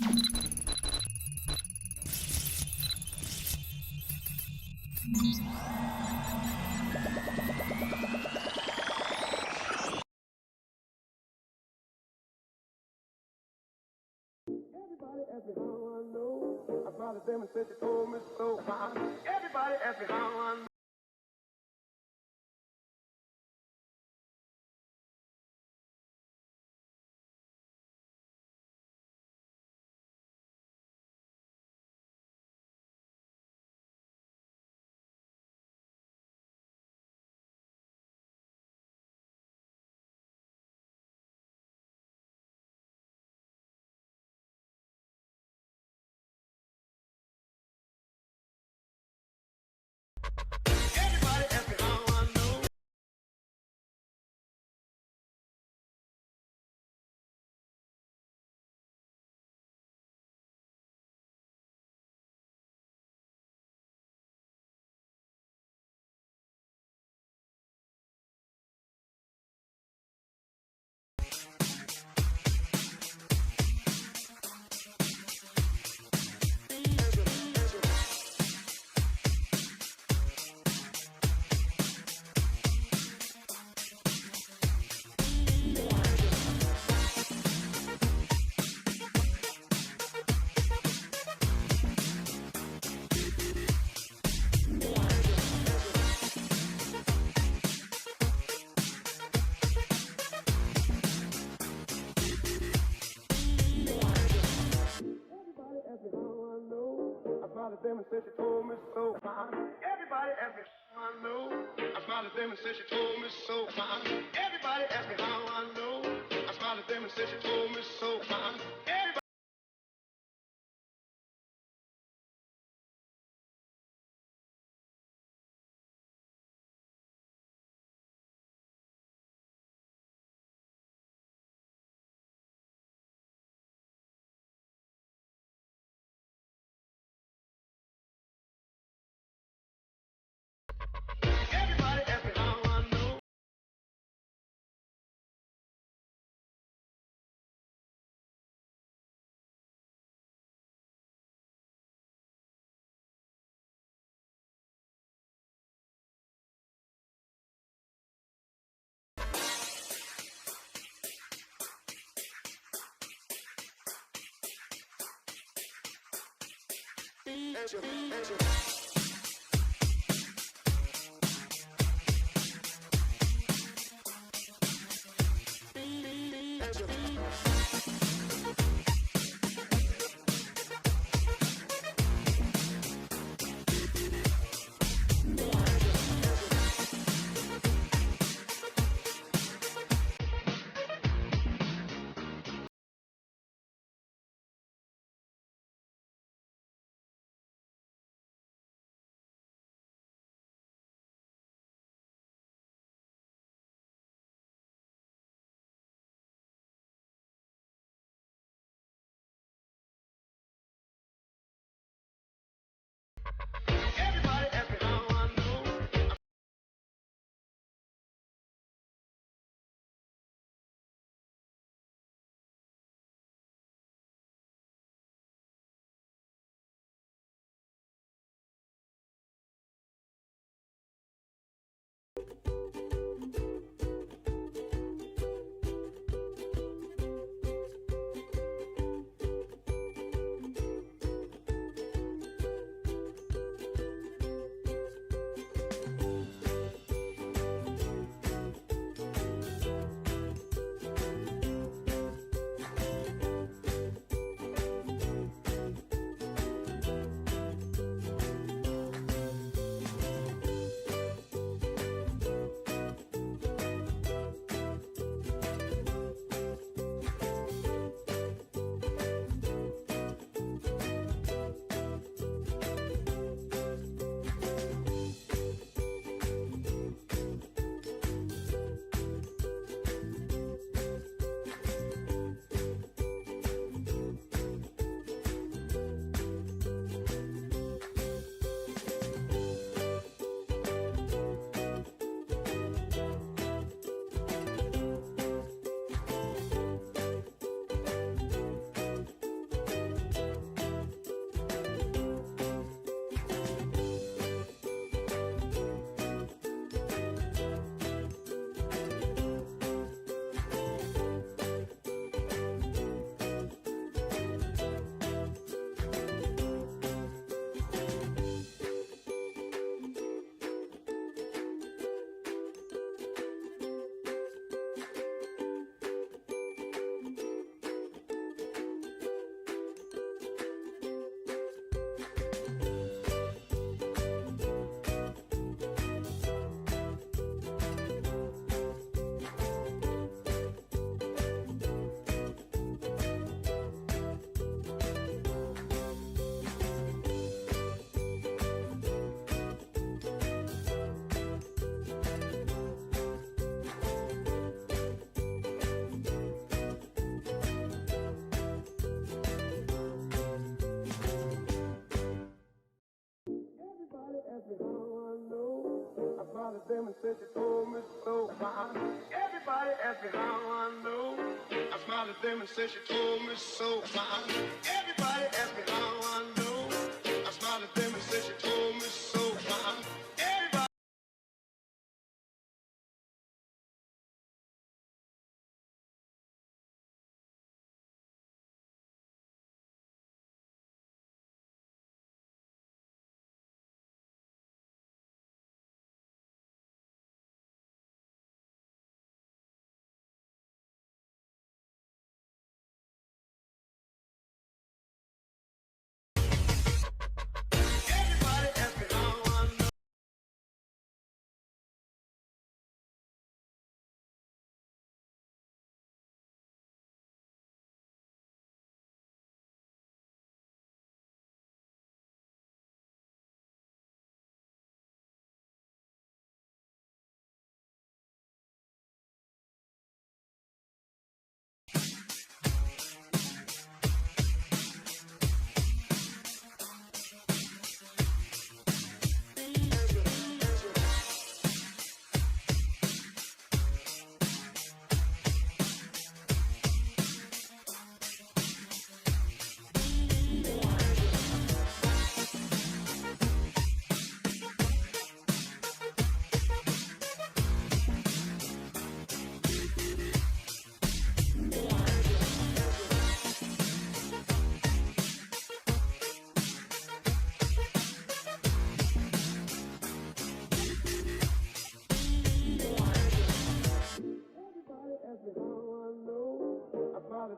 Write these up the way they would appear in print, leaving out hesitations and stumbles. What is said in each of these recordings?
Everybody ask me how I know. I smiled at them and said she told me so. Everybody ask me how I know. Everybody ask me how I know. Everybody ask me how I know. I smiled at them and said she told me so. Everybody ask me how I know. I smiled at them and said she told me so. Everybody ask me how I know. I smiled at them and said she told me so. Everybody. Everybody ask me how I know. Everybody ask me how I know. smiled at them and said she told me so. Everybody asked me how I know. I smiled at them and said she told me so. Everybody asked me how I know. I smiled at them and said she told me so. Everybody.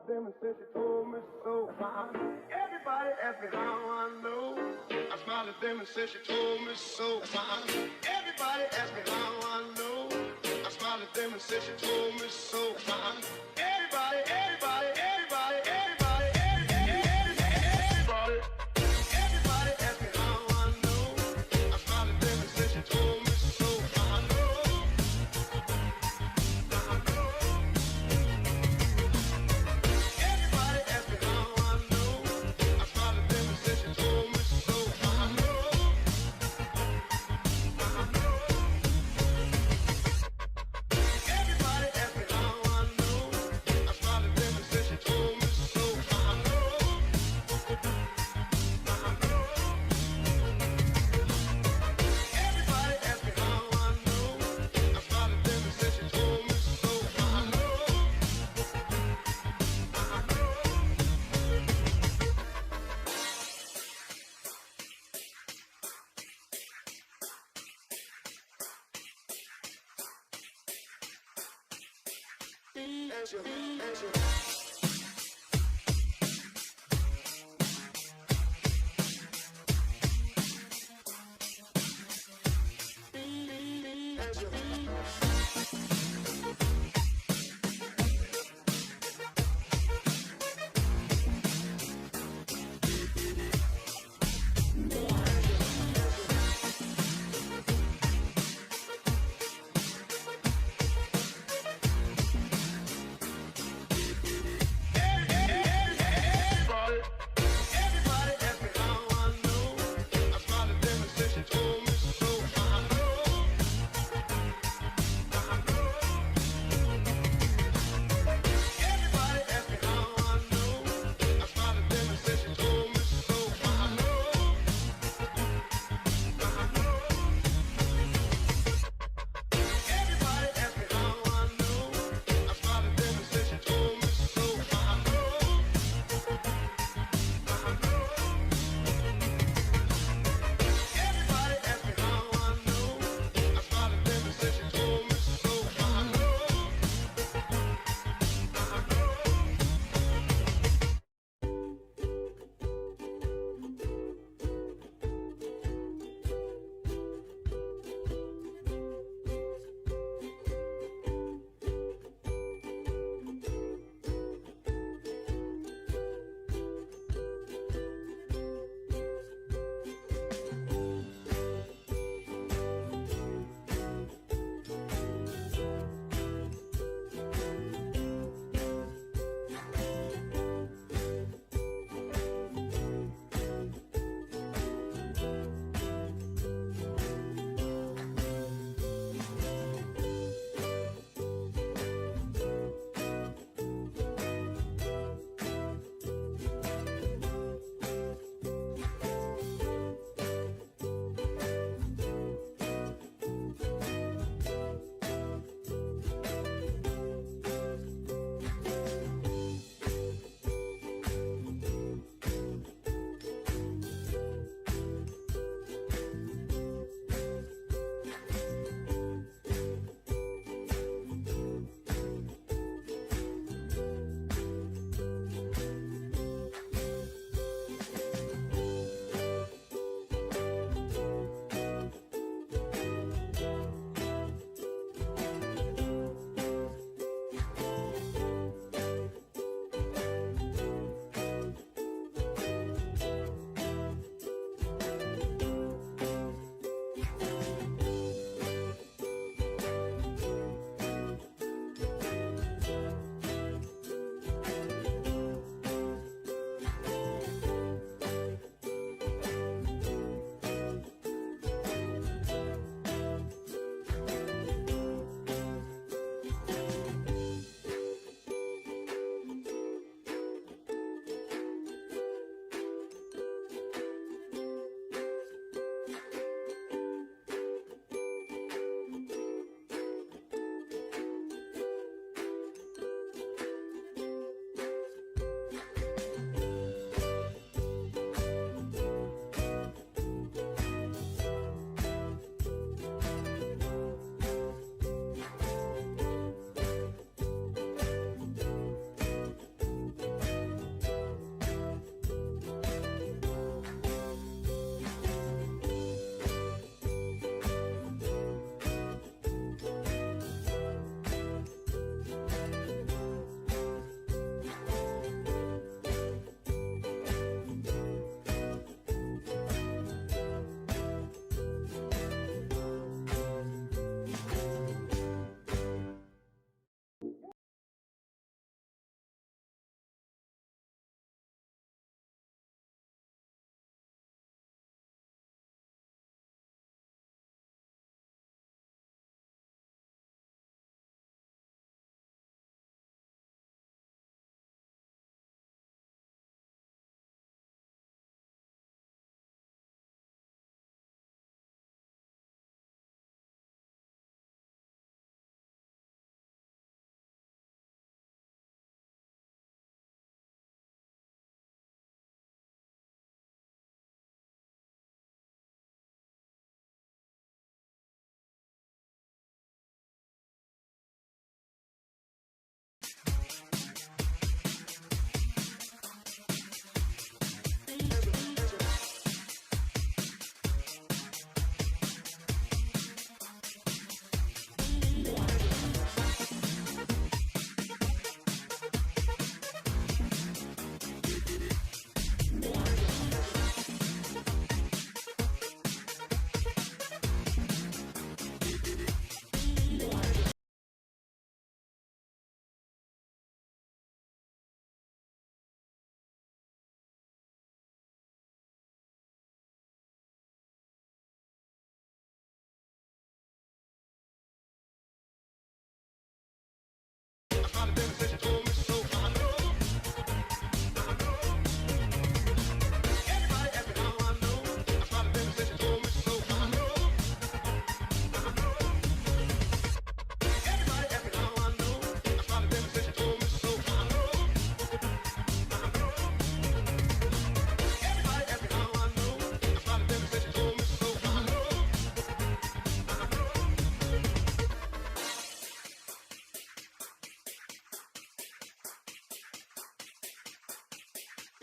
Them and said she told me so. Everybody asked me how I know. I smiled at them and said she told me so. Everybody asked me how I know. I smiled at them and said she told me so. Everybody, everybody, everybody, everybody, everybody, everybody asked me how I know. I smiled at them and said she told me so. I know.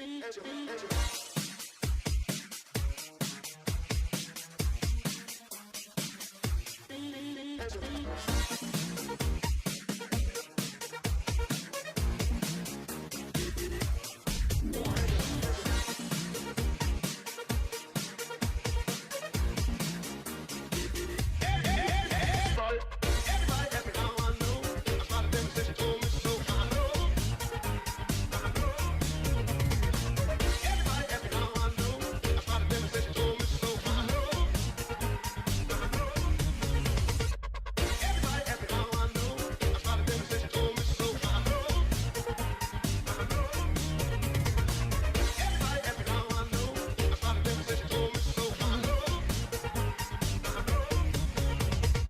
Angel.